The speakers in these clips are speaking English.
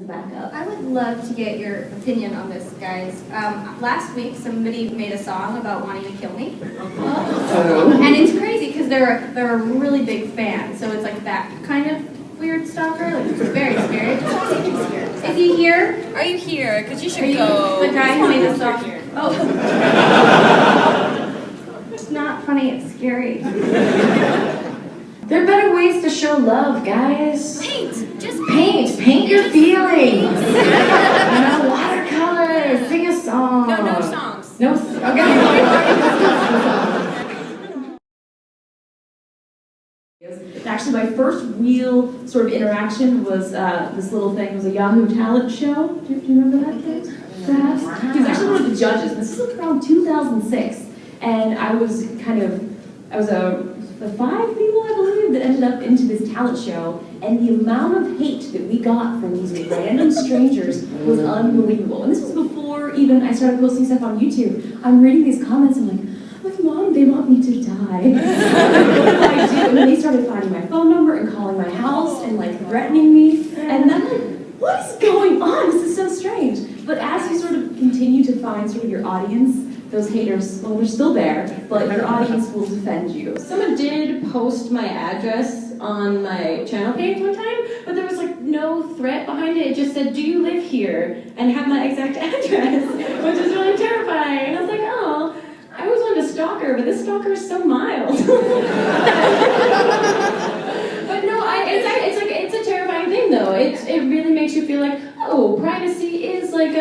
back up. I would love to get your opinion on this, guys. Last week, somebody made a song about wanting to kill me. And it's crazy because they're a really big fan, so it's like that kind of weird stalker. Like, it's very scary. Is he here? Are you here? Because you should go. The guy who made the song. Oh. It's not funny, it's scary. There are better ways to show love, guys. Paint! Just paint! Paint your feelings! Watercolor! Sing a song! No songs. No, okay. Actually, my first real sort of interaction was this little thing. It was a Yahoo talent show. Do you remember that thing? Perhaps? He was actually one of the judges. This was around 2006. And I was the 5 people, I believe, that ended up into this talent show, and the amount of hate that we got from these random strangers was unbelievable. And this was before even I started posting stuff on YouTube. I'm reading these comments, and I'm like, Mom, they want me to die. What do I do? And then they started finding my phone number and calling my house and like threatening me. And then I'm like, what is going on? This is so strange. But as you sort of continue to find sort of your audience, those haters, well, they're still there, but your audience will defend you. Someone did post my address on my channel page one time, but there was like no threat behind it. It just said, do you live here? And have my exact address, which is really terrifying. And I was like, oh, I always wanted a stalker, but this stalker is so mild. But no, it's a terrifying thing though. It really makes you feel like, oh, privacy is like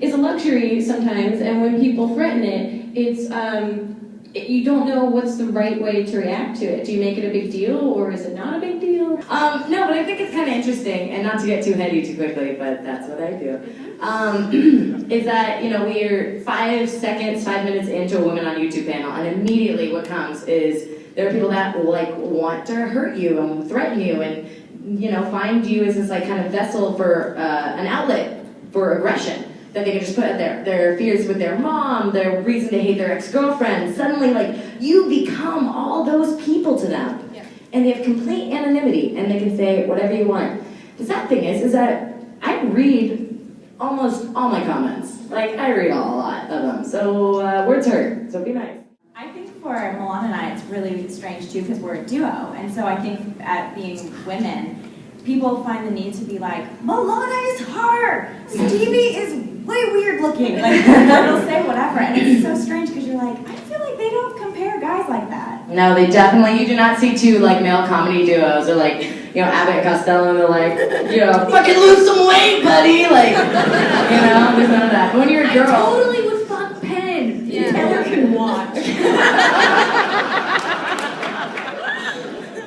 is a luxury sometimes, and when people threaten it, it's you don't know what's the right way to react to it. Do you make it a big deal, or is it not a big deal? No, but I think it's kind of interesting, and not to get too heady too quickly, but that's what I do. Is that, you know, we're 5 minutes into a Women on YouTube panel, and immediately what comes is there are people that like want to hurt you and threaten you, and you know, find you as this like kind of vessel for an outlet for aggression that they can just put out their fears with their mom, their reason to hate their ex-girlfriend. Suddenly, like, you become all those people to them. Yeah. And they have complete anonymity, and they can say whatever you want. The sad thing is that I read almost all my comments. Like, I read a lot of them. So, words hurt, so be nice. I think for Milan and I, it's really strange too, because we're a duo. And so I think at being women, people find the need to be like, Milana is hard, Stevie is way weird looking. Like, they'll say whatever, and it's so strange because you're like, I feel like they don't compare guys like that. No, they definitely, you do not see 2 like male comedy duos, or like, you know, Abbott and Costello, and they're like, you know, fucking lose some weight, buddy, like, you know, there's none of that. But when you're a girl. I totally would fuck Penn. Yeah. Taylor can watch.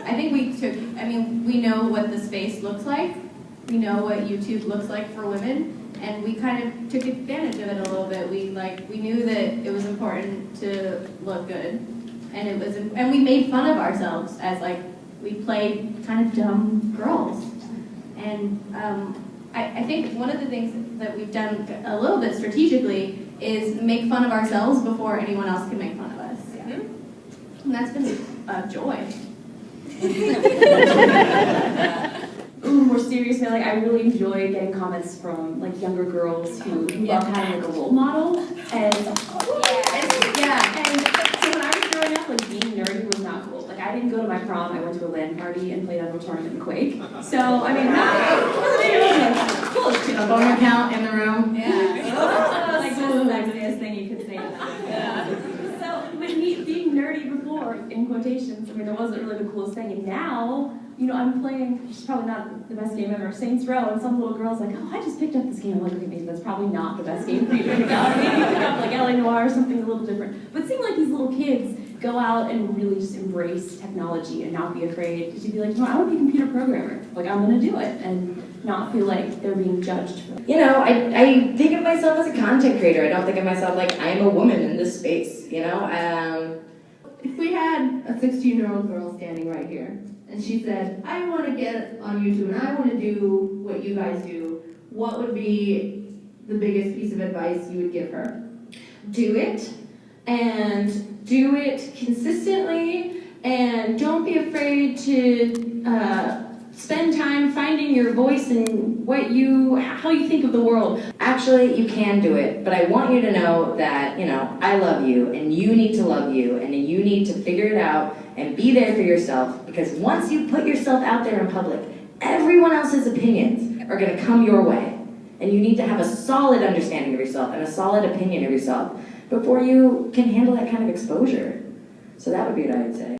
I think we know what the space looks like. We know what YouTube looks like for women, and we kind of took advantage of it a little bit. We knew that it was important to look good, and we made fun of ourselves as like we played kind of dumb girls. And I think one of the things that we've done a little bit strategically is make fun of ourselves before anyone else can make fun of us. Yeah. And that's been a joy. More seriously, like I really enjoy getting comments from like younger girls who love having like a role model, and and so when I was growing up, like being nerdy was not cool. Like I didn't go to my prom, I went to a LAN party and played Unreal Tournament and Quake. So I mean, coolest kid on Phone account in the room. Yeah. Like the sexiest thing you could say to them. Yeah. So with me being nerdy before, in quotations, I mean, it wasn't really the coolest thing, and now, you know, I'm playing, it's probably not the best game ever, Saints Row, and some little girl's like, oh, I just picked up this game. I'm like, okay, that's probably not the best game for you to pick up. Maybe you pick up like LA Noire or something a little different. But seeing like these little kids go out and really just embrace technology and not be afraid to be like, no, I want to be a computer programmer. Like, I'm going to do it, and not feel like they're being judged for it. You know, I think of myself as a content creator. I don't think of myself like I'm a woman in this space, you know? If we had a 16-year-old girl standing right here, and she said, I want to get on YouTube and I want to do what you guys do, what would be the biggest piece of advice you would give her? Do it, and do it consistently, and don't be afraid to spend time finding your voice and how you think of the world. Actually, you can do it, but I want you to know that, I love you, and you need to love you, and you need to figure it out and be there for yourself, because once you put yourself out there in public, everyone else's opinions are going to come your way. And you need to have a solid understanding of yourself and a solid opinion of yourself before you can handle that kind of exposure. So that would be what I would say.